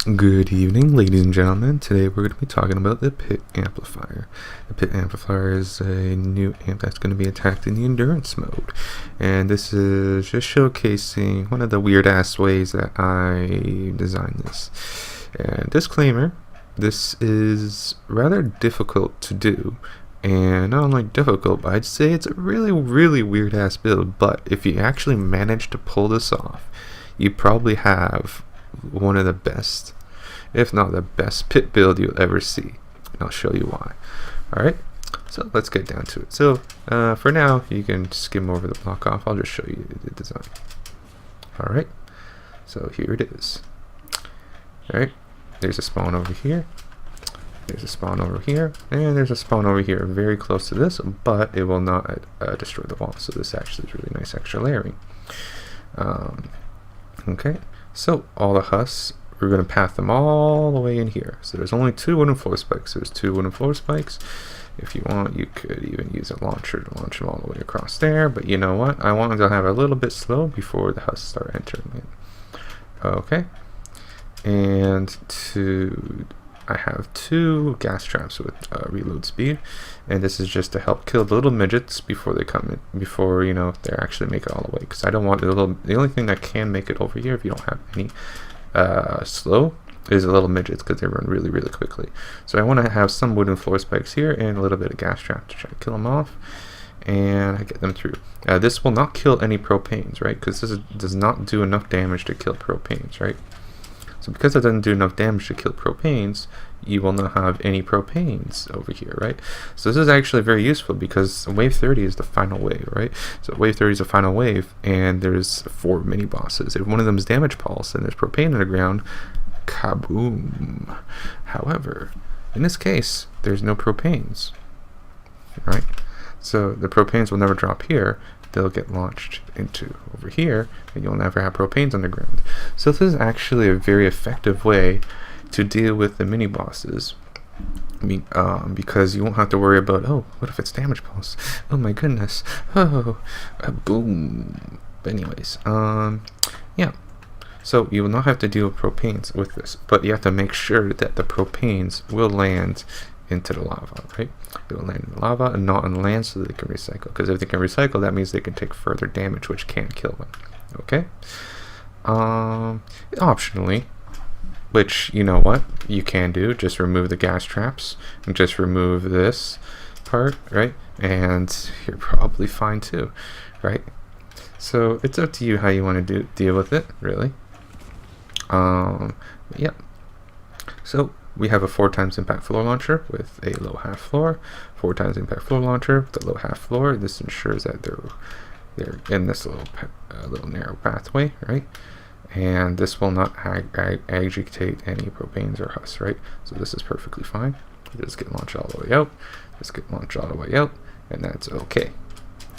Good evening, ladies and gentlemen. Today we're going to be talking about the pit amplifier. The pit amplifier is a new amp that's going to be attacked in the endurance mode. And this is just showcasing one of the weird ass ways that I designed this. And disclaimer, this is rather difficult to do. And not only difficult, but I'd say it's a really weird ass build. But if you actually manage to pull this off, you probably have one of the best, if not the best, pit build you'll ever see, and I'll show you why. Alright, so let's get down to it. So for now, you can skim over the block off. I'll just show you the design. Alright, so here it is. Alright, there's a spawn over here, there's a spawn over here, and there's a spawn over here very close to this, but it will not destroy the wall. So this actually is really nice extra layering. Okay, so all the husks, we're going to path them all the way in here. So there's only 2 wooden floor spikes. There's 2 wooden floor spikes. If you want, you could even use a launcher to launch them all the way across there. But you know what? I want them to have a little bit slow before the husks start entering in. Okay, and I have 2 gas traps with reload speed, and this is just to help kill the little midgets before they come in, before they actually make it all the way. Because I don't want the only thing that can make it over here if you don't have any slow is the little midgets, because they run really quickly. So I want to have some wooden floor spikes here and a little bit of gas trap to try to kill them off, and I get them through. This will not kill any propanes, right? Because this does not do enough damage to kill propanes, right? So because it doesn't do enough damage to kill propanes, you will not have any propanes over here, right? So this is actually very useful because wave 30 is the final wave, right? So wave 30 is the final wave, and there's 4 mini bosses. If one of them is damage pulse and there's propane in the ground, kaboom. However, in this case, there's no propanes, right? So the propanes will never drop here. They'll get launched into over here, and you'll never have propanes on the ground. So this is actually a very effective way to deal with the mini bosses. Because you won't have to worry about, oh, what if it's damage pulse? Oh my goodness. Oh, boom. But anyways, yeah. So you will not have to deal with propanes with this, but you have to make sure that the propanes will land into the lava, right? They will land in the lava and not on land, so that they can recycle. Because if they can recycle, that means they can take further damage, which can't kill them. Okay. Optionally, which you know what you can do, just remove the gas traps and just remove this part, right? And you're probably fine too, right? So it's up to you how you want to deal with it, really. Yeah. So we have a 4 times impact floor launcher with a low half floor, 4 times impact floor launcher with a low half floor. This ensures that they're in this little narrow pathway, right? And this will not agitate any propanes or husks, right? So this is perfectly fine. Just get launched all the way out. Just get launched all the way out, and that's okay.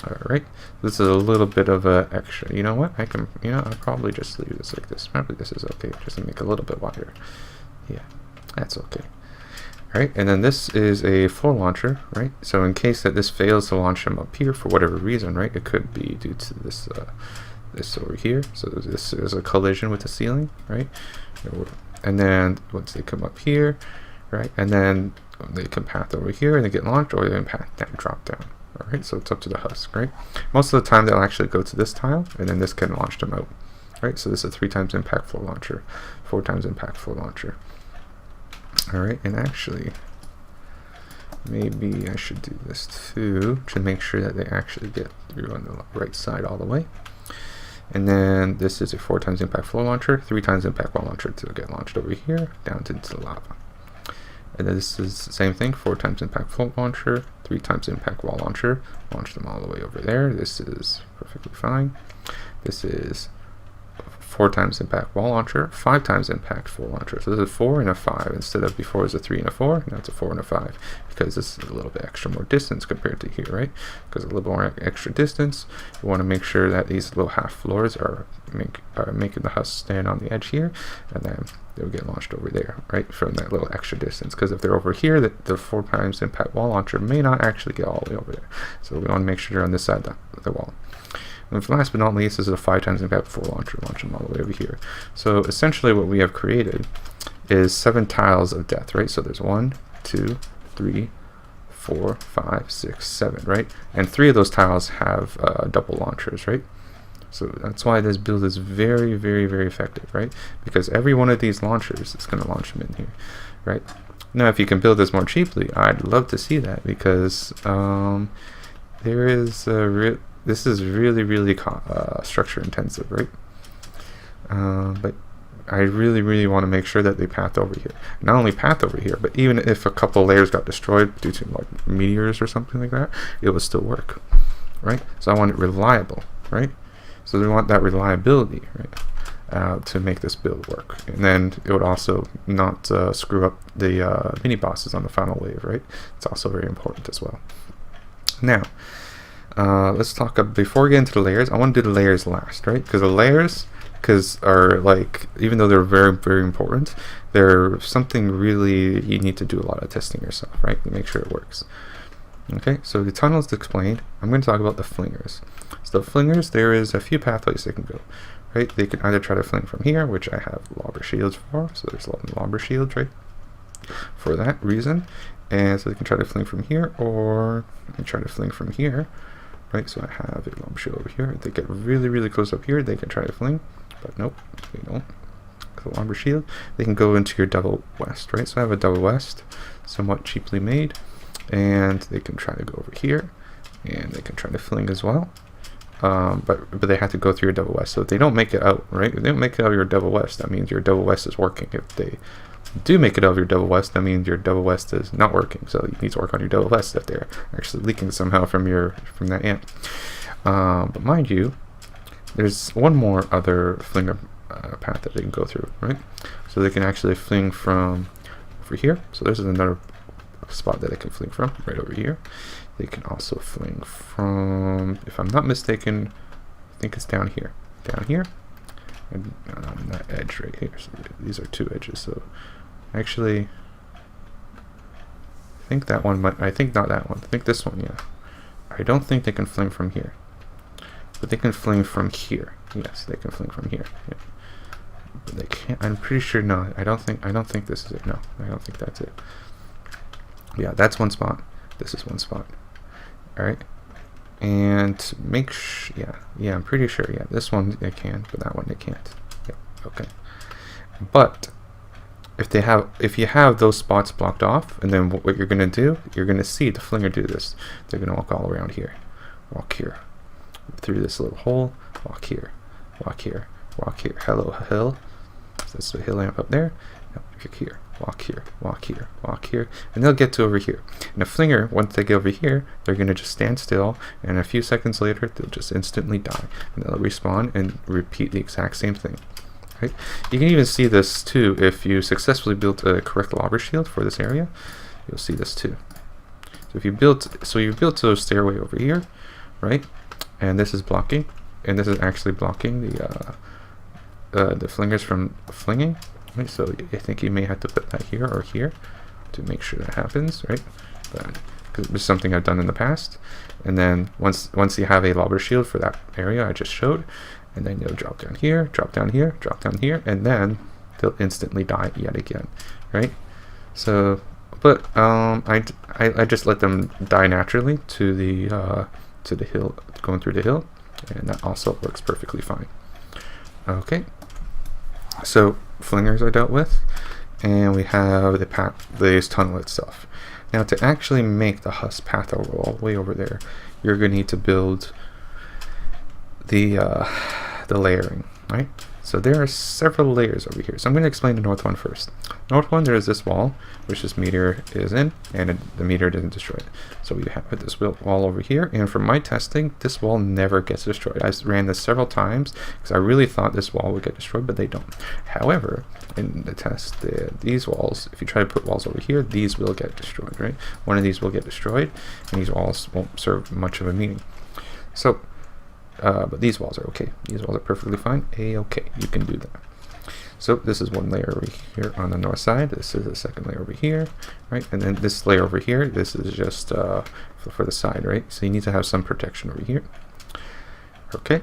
All right. This is a little bit of a extra. You know what? I'll probably just leave this like this. Probably this is okay, just to make it a little bit wider. Yeah. That's okay. Alright, and then this is a floor launcher, right? So in case that this fails to launch them up here for whatever reason, right? It could be due to this this over here. So this is a collision with the ceiling, right? And then once they come up here, right? And then they can path over here and they get launched, or they can path down, drop down. Alright, so it's up to the husk, right? Most of the time they'll actually go to this tile, and then this can launch them out. Right? So this is a 3 times impact floor launcher, 4 times impact floor launcher. Alright, and actually, maybe I should do this too, to make sure that they actually get through on the right side all the way. And then this is a 4 times impact floor launcher, 3 times impact wall launcher to get launched over here, down to the lava. And then this is the same thing, 4 times impact floor launcher, 3 times impact wall launcher, launch them all the way over there. This is perfectly fine. This is 4 times impact wall launcher, 5 times impact floor launcher. So this is a 4 and a 5. Instead of before it was a 3 and a 4, now it's a 4 and a 5, because this is a little bit extra more distance compared to here, right? Because a little more extra distance, you want to make sure that these little half floors are making the husk stand on the edge here, and then they'll get launched over there, right, from that little extra distance. Because if they're over here, the 4 times impact wall launcher may not actually get all the way over there. So we want to make sure they're on this side of the wall. And last but not least, this is a 5 times impact floor launcher, launch them all the way over here. So essentially what we have created is 7 tiles of depth, right? So there's 1, 2, 3, 4, 5, 6, 7, right? And 3 of those tiles have double launchers, right? So that's why this build is very, very, very effective, right? Because every one of these launchers is going to launch them in here, right? Now, if you can build this more cheaply, I'd love to see that, because there is this is really, really structure intensive, right? But I really, really want to make sure that they path over here. Not only path over here, but even if a couple layers got destroyed due to like meteors or something like that, it would still work, right? So I want it reliable, right? So we want that reliability, right, to make this build work. And then it would also not screw up the mini bosses on the final wave, right? It's also very important as well. Now, let's talk before we get into the layers. I want to do the layers last, right? Because the layers, are like, even though they're very, very important, they're something really you need to do a lot of testing yourself, right, to make sure it works. Okay, so the tunnels explained. I'm going to talk about the flingers. So the flingers, there is a few pathways they can go, right? They can either try to fling from here, which I have lobber shields for, so there's lobber shields, right, for that reason. And so they can try to fling from here, or they can try to fling from here, right? So I have a lobber shield over here. If they get really, really close up here, they can try to fling, but nope, they don't. The lobber shield, they can go into your double west, right? So I have a double west, somewhat cheaply made, and they can try to go over here, and they can try to fling as well. But they have to go through your double west. So if they don't make it out, right? If they don't make it out of your double west, that means your double west is working. If they do make it out of your double west, that means your double west is not working. So you need to work on your double west if they're actually leaking somehow from that ant. But mind you, there's one more other flinger path that they can go through, right? So they can actually fling from over here. So this is another spot that they can fling from, right over here. They can also fling from, if I'm not mistaken, I think it's down here, and on that edge right here. So these are 2 edges. So actually, I think that one might, I think not that one, I think this one, yeah. I don't think they can fling from here, but they can fling from here. Yes, they can fling from here. Yeah. But they can't, I'm pretty sure, no, I don't think this is it. No, I don't think that's it. Yeah, that's one spot. This is one spot. All right, and yeah, I'm pretty sure. Yeah, this one they can, but that one they can't. Yeah, okay. But if you have those spots blocked off, and then what you're gonna do, you're gonna see the flinger do this. They're gonna walk all around here, walk here, through this little hole, walk here, walk here, walk here. Hello, hill. So that's the hill lamp up there. Now, here, walk here, walk here, walk here, and they'll get to over here. And a flinger, once they get over here, they're going to just stand still, and a few seconds later, they'll just instantly die. And they'll respawn and repeat the exact same thing. Right? You can even see this too if you successfully built a correct lobber shield for this area. You'll see this too. So if you built, you built a stairway over here, right? And this is blocking, and this is actually blocking the flingers from flinging. Right, so I think you may have to put that here or here to make sure that happens, right? Because it's something I've done in the past. And then once you have a lobber shield for that area I just showed, and then you'll drop down here, drop down here, drop down here, and then they'll instantly die yet again, right? So, but I just let them die naturally to the hill, going through the hill, and that also works perfectly fine. Okay, so flingers are dealt with, and we have this tunnel itself. Now, to actually make the husk path all the way over there, you're going to need to build the layering, right? So there are several layers over here. So I'm going to explain the north one first. North one, there is this wall, which this meteor is in, and the meteor didn't destroy it. So we have this wall over here, and from my testing, this wall never gets destroyed. I ran this several times because I really thought this wall would get destroyed, but they don't. However, in the test, these walls, if you try to put walls over here, these will get destroyed, right? One of these will get destroyed, and these walls won't serve much of a meaning. So, but these walls are okay. These walls are perfectly fine. A-okay, you can do that. So this is one layer over here on the north side. This is the second layer over here, right? And then this layer over here, this is just for the side, right? So you need to have some protection over here. Okay,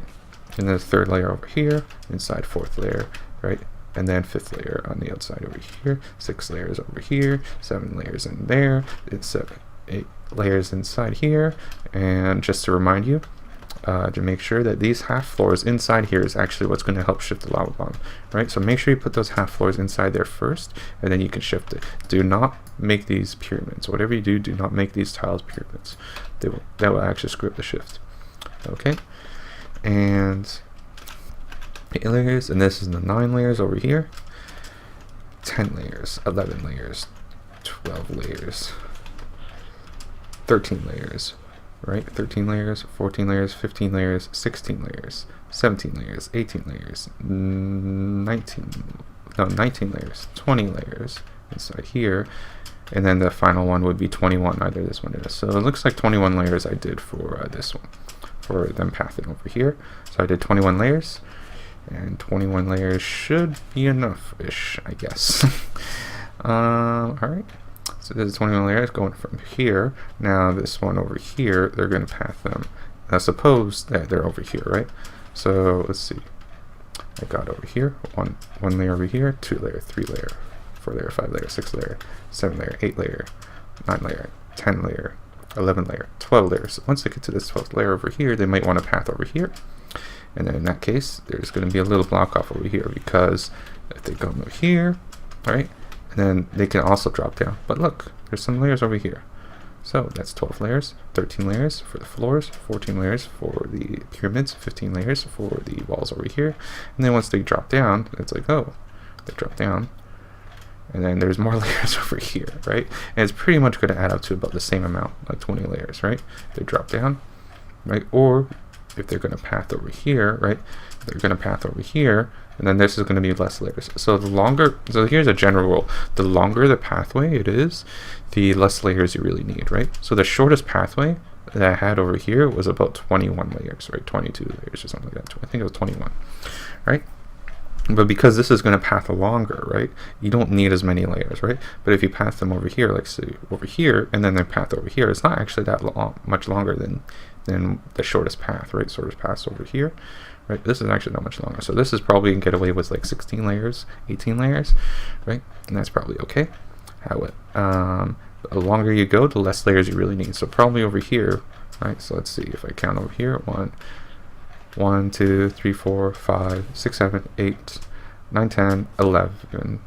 and then the third layer over here, inside fourth layer, right? and then 5th layer on the outside over here, 6 layers over here, 7 layers in there, it's 8 layers inside here. And just to remind you, to make sure that these half floors inside here is actually what's going to help shift the lava bomb, right? So make sure you put those half floors inside there first, and then you can shift it. Do not make these pyramids. Whatever you do, do not make these tiles pyramids. That will actually screw up the shift. Okay, and 8 layers, and this is the 9 layers over here. 10 layers, 11 layers, 12 layers, 13 layers. Right, 13 layers, 14 layers, 15 layers, 16 layers, 17 layers, 18 layers, 19 layers, 20 layers inside here, and then the final one would be 21, either this one or this. So it looks like 21 layers I did for this one, for them pathing over here. So I did 21 layers, and 21 layers should be enough-ish, I guess. Alright. So this is 21 layers going from here. Now this one over here, they're going to path them. Now suppose that they're over here, right? So let's see. I got over here, one layer over here, 2 layer, 3 layer, 4 layer, 5 layer, 6 layer, 7 layer, 8 layer, 9 layer, 10 layer, 11 layer, 12 layers. Once they get to this 12th layer over here, they might want to path over here. And then in that case, there's going to be a little block off over here, because if they go over here, right? And then they can also drop down. But look, there's some layers over here. So that's 12 layers, 13 layers for the floors, 14 layers for the pyramids, 15 layers for the walls over here. And then once they drop down, it's like, oh, they drop down. And then there's more layers over here, right? And it's pretty much going to add up to about the same amount, like 20 layers, right? They drop down, right? Or if they're going to path over here, right? They're going to path over here, and then this is going to be less layers. So the longer, so here's a general rule: the longer the pathway it is, the less layers you really need, right? So the shortest pathway that I had over here was about 21 layers, right? 22 layers or something like that. I think it was 21, right? But because this is going to path longer, right, you don't need as many layers, right? But if you path them over here, like say over here, and then they path over here, it's not actually that much longer than the shortest path, right? Shortest path over here, right? This is actually not much longer. So this is probably going to get away with like 16 layers, 18 layers, right? And that's probably okay. The longer you go, the less layers you really need. So probably over here, right? So let's see if I count over here. 1, 2, 3, 4, 5, 6, 7, 8, 9, 10, 11,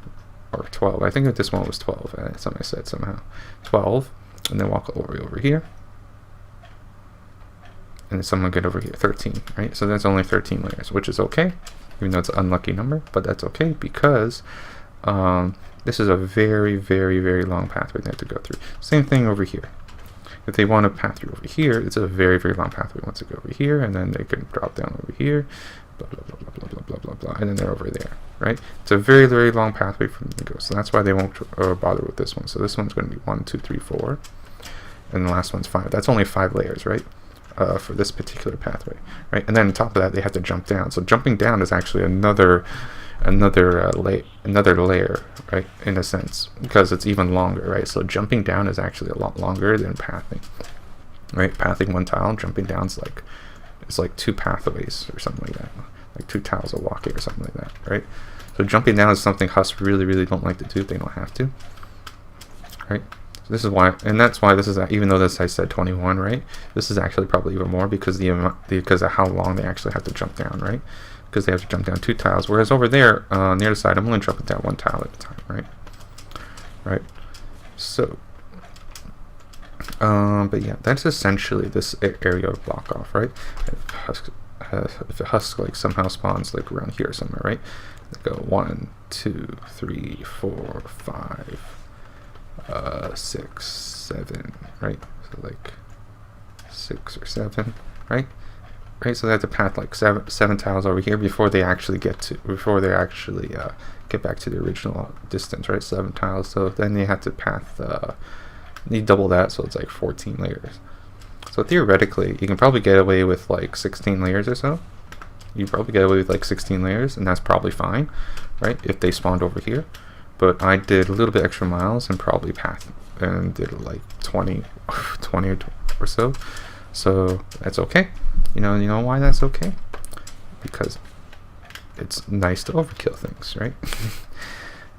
or 12. I think that this one was 12. Something I said somehow. 12, and then walk over here. And then someone get over here, 13, right? So that's only 13 layers, which is okay, even though it's an unlucky number, but that's okay because this is a very, very, very long pathway they have to go through. Same thing over here. If they want to path through over here, it's a very, very long pathway. Once they go over here, and then they can drop down over here, blah, blah, blah, blah, blah, blah, blah, blah, blah, and then they're over there, right? It's a very, very long pathway for them to go. So that's why they won't bother with this one. So this one's going to be 1, 2, 3, 4, and the last one's 5. That's only 5 layers, right? For this particular pathway, right? And then on top of that, they have to jump down. So jumping down is actually another layer, right? In a sense, because it's even longer, right? So jumping down is actually a lot longer than pathing, right? Pathing one tile, jumping down is like it's like 2 pathways or something like that, like 2 tiles of walking or something like that, right? So jumping down is something Husks really, really don't like to do. They don't have to, right? So this is why, and that's why this is, even though this I said 21, right? This is actually probably even more because because of how long they actually have to jump down, right? Because they have to jump down 2 tiles, whereas over there on the other side, I'm only jumping down 1 tile at a time, right? Right. So, but yeah, that's essentially this area of block off, right? If a husk like somehow spawns like around here somewhere, right? They go 1, 2, 3, 4, 5. 6, 7, right? So like 6 or 7, right? Right. So they have to path like 7 tiles over here before they actually get back to the original distance, right? 7 tiles. So then they have to path. You double that, so it's like 14 layers. So theoretically, you can probably get away with like 16 layers or so. You probably get away with like 16 layers, and that's probably fine, right? If they spawned over here. But I did a little bit extra miles and probably path and did like 20 or so. So that's okay. You know why that's okay? Because it's nice to overkill things, right?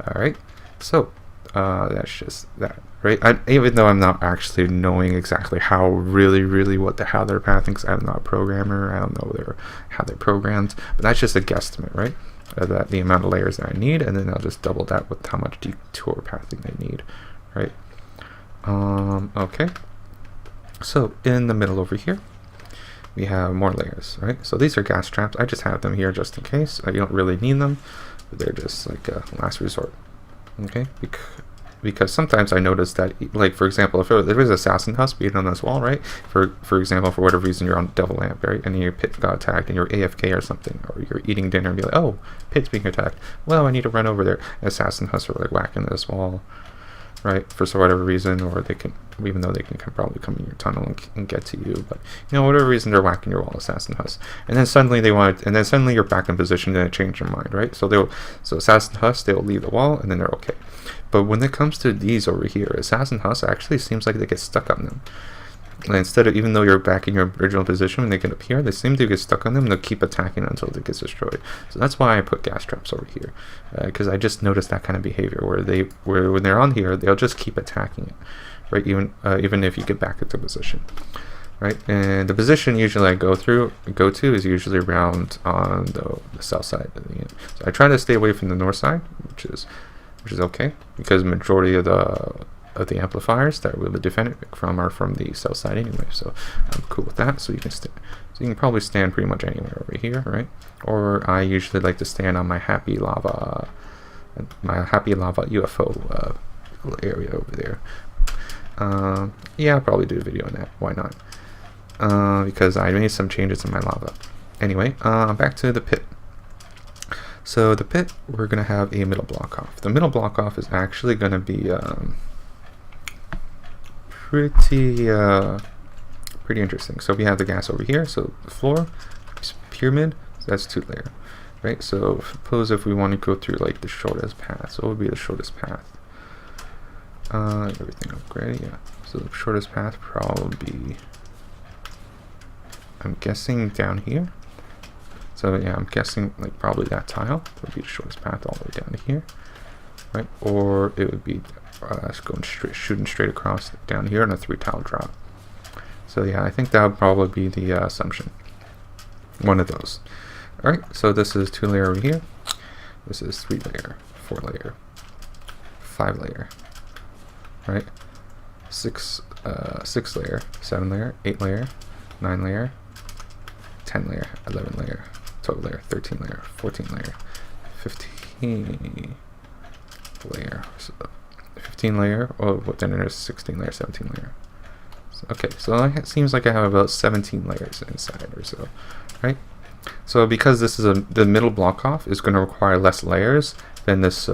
All right, so that's just that, right? Even though I'm not actually knowing exactly how how they're pathing, because I'm not a programmer, I don't know how they're programmed, but that's just a guesstimate, right? That the amount of layers that I need, and then I'll just double that with how much detour pathing they need, right? Okay, so in the middle over here we have more layers, right? So these are gas traps. I just have them here just in case. You don't really need them, but they're just like a last resort. Okay, because sometimes I notice that, like for example, if there was assassin husk being on this wall, right? For example, for whatever reason you're on Devil Lamp, right? And your pit got attacked, and you're AFK or something, or you're eating dinner and be like, oh, pit's being attacked. Well, I need to run over there. Assassin husks are like whacking this wall, right? For whatever reason, or they can, even though they can probably come in your tunnel and get to you, but you know, whatever reason they're whacking your wall, assassin husk, and then suddenly suddenly you're back in position and they change your mind, right? So assassin husk, they'll leave the wall and then they're okay. But when it comes to these over here, assassin husk actually seems like they get stuck on them. And instead of, even though you're back in your original position when they get up here, they seem to get stuck on them and they'll keep attacking until it gets destroyed. So that's why I put gas traps over here, because I just noticed that kind of behavior where when they're on here, they'll just keep attacking it, right? Even if you get back into position, right? And the position usually I go to is usually around on the south side of the game. So I try to stay away from the north side, which is okay, because majority of the amplifiers that we'll be defending from are from the south side anyway, so I'm cool with that. So you can probably stand pretty much anywhere over here, right? Or I usually like to stand on my happy lava UFO little area over there. Yeah, I'll probably do a video on that. Why not? Because I made some changes in my lava. Anyway, back to the pit. So the pit, we're gonna have a middle block off. The middle block off is actually gonna be pretty interesting. So we have the gas over here, so the floor, pyramid, so that's 2 layer, right? So suppose if we want to go through like the shortest path, so what would be the shortest path? Everything upgraded, yeah. So the shortest path probably, I'm guessing down here. So yeah, I'm guessing like probably that tile would be the shortest path all the way down to here, right? Or it would be shooting straight across down here on a 3 tile drop. So yeah, I think that would probably be the assumption. One of those. Alright, so this is 2 layer over here. This is 3 layer, 4 layer, 5 layer, right? 6 layer, 7 layer, 8 layer, 9 layer, 10 layer, 11 layer, 12 layer, 13 layer, 14 layer, 15 layer, so 15 layer, oh, but then there's 16 layer, 17 layer. So, okay, so it seems like I have about 17 layers inside or so, right? So because this is the middle block off is going to require less layers than this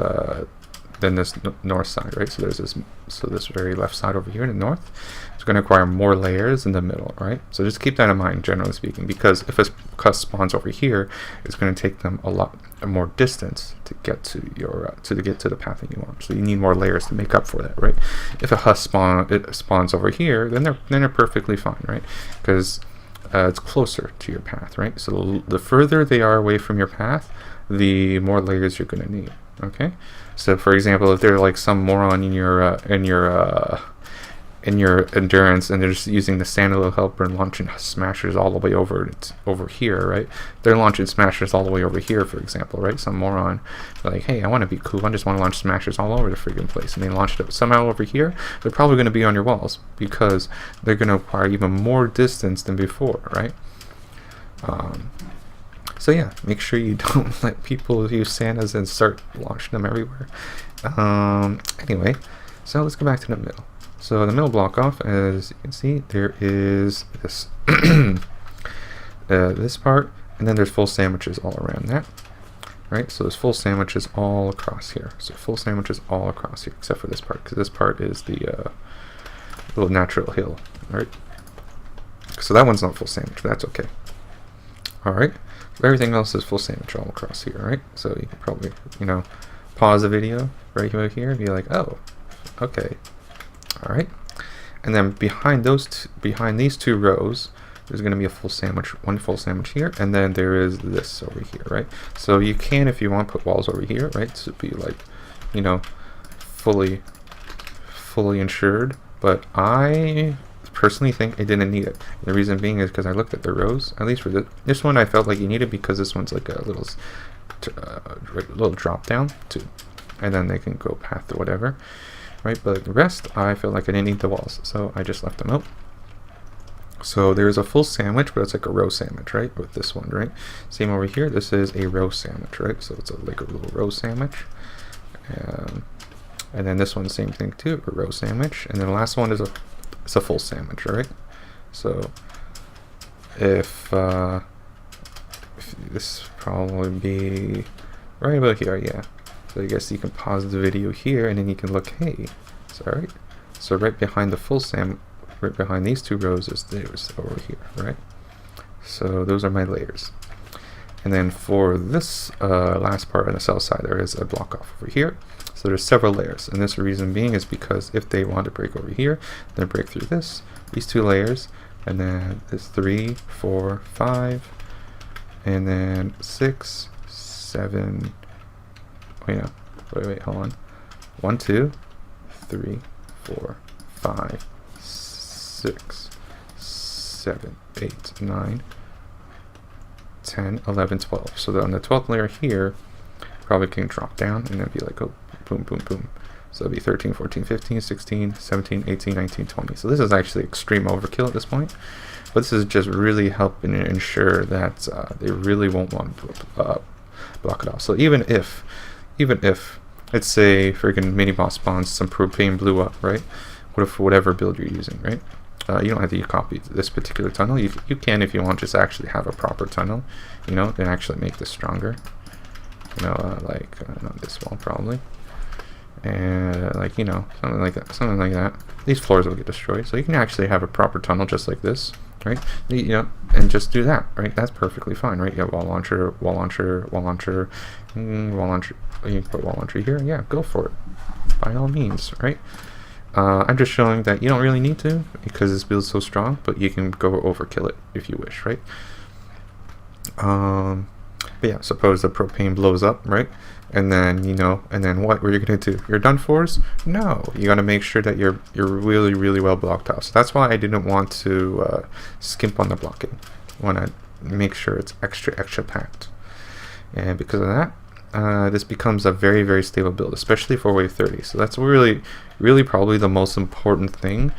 north side, right? So there's this very left side over here in the north. It's going to require more layers in the middle, right? So just keep that in mind, generally speaking, because if a husk spawns over here, it's going to take them a lot more distance to get to your to get to the path that you want. So you need more layers to make up for that, right? If a husk spawns over here, then they're perfectly fine, right? Because it's closer to your path, right? So the further they are away from your path, the more layers you're going to need. Okay, so for example, if they're like some moron in your endurance and they're just using the standalone helper and launching smashers all the way over here, right? They're launching smashers all the way over here, for example, right? Some moron, like, hey, I want to be cool, I just want to launch smashers all over the friggin' place, and they launched it somehow over here. They're probably going to be on your walls because they're going to require even more distance than before, right? So yeah, make sure you don't let people use Santas and start launching them everywhere. Anyway, so let's go back to the middle. So the middle block off, as you can see, there is this this part, and then there's full sandwiches all around that, right? So there's full sandwiches all across here. So full sandwiches all across here, except for this part, because this part is the little natural hill, right? So that one's not full sandwich, but that's okay. All right. Everything else is full sandwich all across here, right? So you can probably, pause the video right over here and be like, oh, okay, all right. And then behind these 2 rows, there's going to be a full sandwich, one full sandwich here, and then there is this over here, right? So you can, if you want, put walls over here, right, to be like, you know, fully insured, but I personally think I didn't need it. The reason being is because I looked at the rows, at least for this one I felt like you needed, because this one's like a little drop down to, and then they can go path or whatever, right? But the rest I felt like I didn't need the walls, so I just left them out. So there's a full sandwich, but it's like a row sandwich, right? With this one, right? Same over here, this is a row sandwich, right? So it's like a little row sandwich. And then this one, same thing too, a row sandwich. And then the last one is a full sandwich, right? So if this probably be right about here, yeah. So I guess you can pause the video here, and then you can look, hey, it's all right. So right behind the full sandwich, right behind these two rows is layers over here, right? So those are my layers. And then for this last part on the south side, there is a block off over here. So there's several layers, and this reason being is because if they want to break over here, then break through these two layers, and then this 3, 4, 5, and then 6, 7. Wait, no. Wait, hold on. 1, 2, 3, 4, 5, 6, 7, 8, 9, 10, 11, 12. So on the 12th layer here, probably can drop down and then be like, oh, boom, boom, boom. So it'll be 13, 14, 15, 16, 17, 18, 19, 20. So this is actually extreme overkill at this point. But this is just really helping ensure that they really won't want to block it off. So even if, let's say, friggin' mini boss spawns, some propane blew up, right? What if whatever build you're using, right? You don't have to copy this particular tunnel. You can, if you want, just actually have a proper tunnel, you know, and actually make this stronger. You know, like not this wall probably, and like, you know, something like that. These floors will get destroyed, so you can actually have a proper tunnel just like this, right? You know, and just do that, right? That's perfectly fine, right? You have wall launcher, wall launcher, wall launcher, wall launcher. You can put wall launcher here. Yeah, go for it, by all means, right? I'm just showing that you don't really need to, because this build's so strong, but you can go overkill it if you wish, right? But yeah, suppose the propane blows up, right? And then, you know, and then what are you gonna do? You're done fors? No, you gotta make sure that you're really, really well blocked out. So that's why I didn't want to skimp on the blocking. I want to make sure it's extra packed, and because of that, this becomes a very, very stable build, especially for wave 30. So that's really probably the most important thing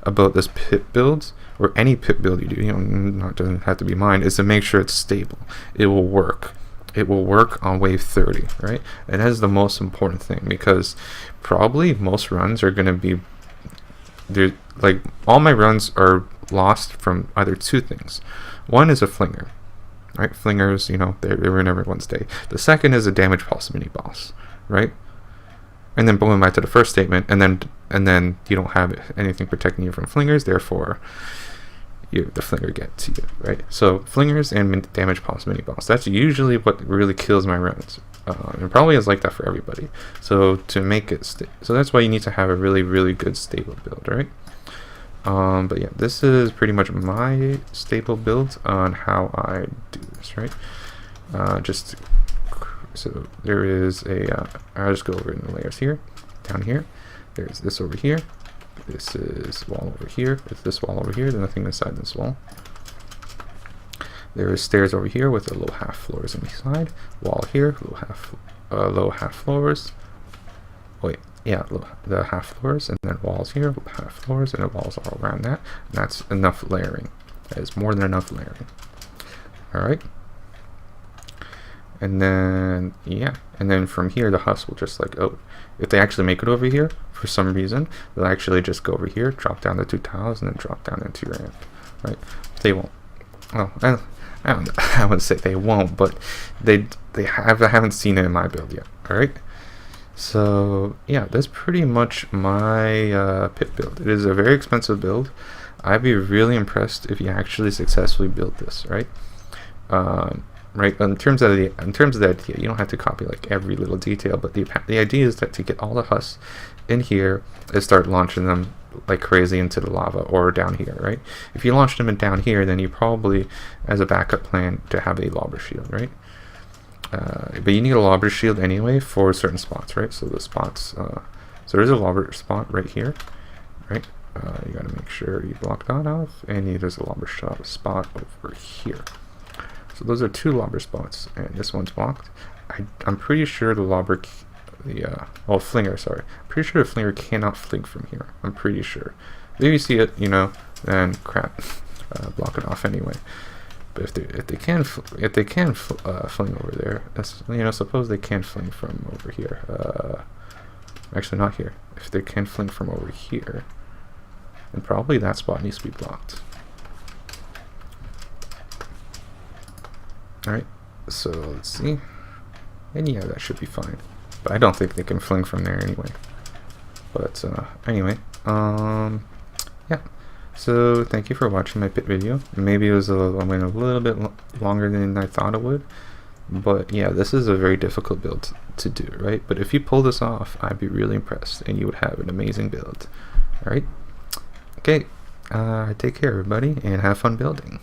about this pit build, or any pit build you do, you know, doesn't have to be mine, is to make sure it's stable. It will work. It will work on wave 30, right? And that is the most important thing, because probably most runs are going to be, like, all my runs are lost from either two things. One is a flinger, right? Flingers, you know, they were in everyone's day. The second is a damage pulse mini boss, right? And then going back to the first statement, and then you don't have anything protecting you from flingers, therefore the flinger gets to you, right? So flingers and damage pulse mini boss, that's usually what really kills my runs. It probably is like that for everybody. So to make it so that's why you need to have a really, really good stable build, right? But yeah, this is pretty much my stable build on how I do this, right? So there is I'll just go over in the layers here, down here. There's this over here. This is wall over here. With this wall over here, there's nothing inside this wall. There is stairs over here with a low half floors inside. Wall here, low half floors. Wait, yeah, the half floors, and then walls here, half floors, and the walls all around that. And that's enough layering. That is more than enough layering. All right. And then, yeah, and then from here, the husk will just like, oh, if they actually make it over here, for some reason, they'll actually just go over here, drop down the two tiles, and then drop down into your amp, right? They won't. Well, I wouldn't say they won't, but I haven't seen it in my build yet, all right? So, yeah, that's pretty much my pit build. It is a very expensive build. I'd be really impressed if you actually successfully built this, right? Right, in terms of the idea, you don't have to copy like every little detail, but the idea is that to get all the husks in here and start launching them like crazy into the lava or down here, right? If you launched them in down here, then you probably, as a backup plan, to have a lobber shield, right? But you need a lobber shield anyway for certain spots, right? So the spots, so there's a lobber spot right here, right? You gotta make sure you block that off, and there's a lobber spot over here. So those are two lobber spots, and this one's blocked. I'm pretty sure the lobber, flinger, sorry. I'm pretty sure the flinger cannot fling from here. I'm pretty sure. If you see it, you know, then crap, block it off anyway. But if they can fling over there, that's, you know, suppose they can fling from over here. Actually, not here. If they can fling from over here, then probably that spot needs to be blocked. Alright, so let's see. And yeah, that should be fine. But I don't think they can fling from there anyway. But anyway, yeah. So thank you for watching my pit video. Maybe it was went a little bit longer than I thought it would. But yeah, this is a very difficult build to do, right? But if you pull this off, I'd be really impressed, and you would have an amazing build. Alright? Okay, take care everybody, and have fun building.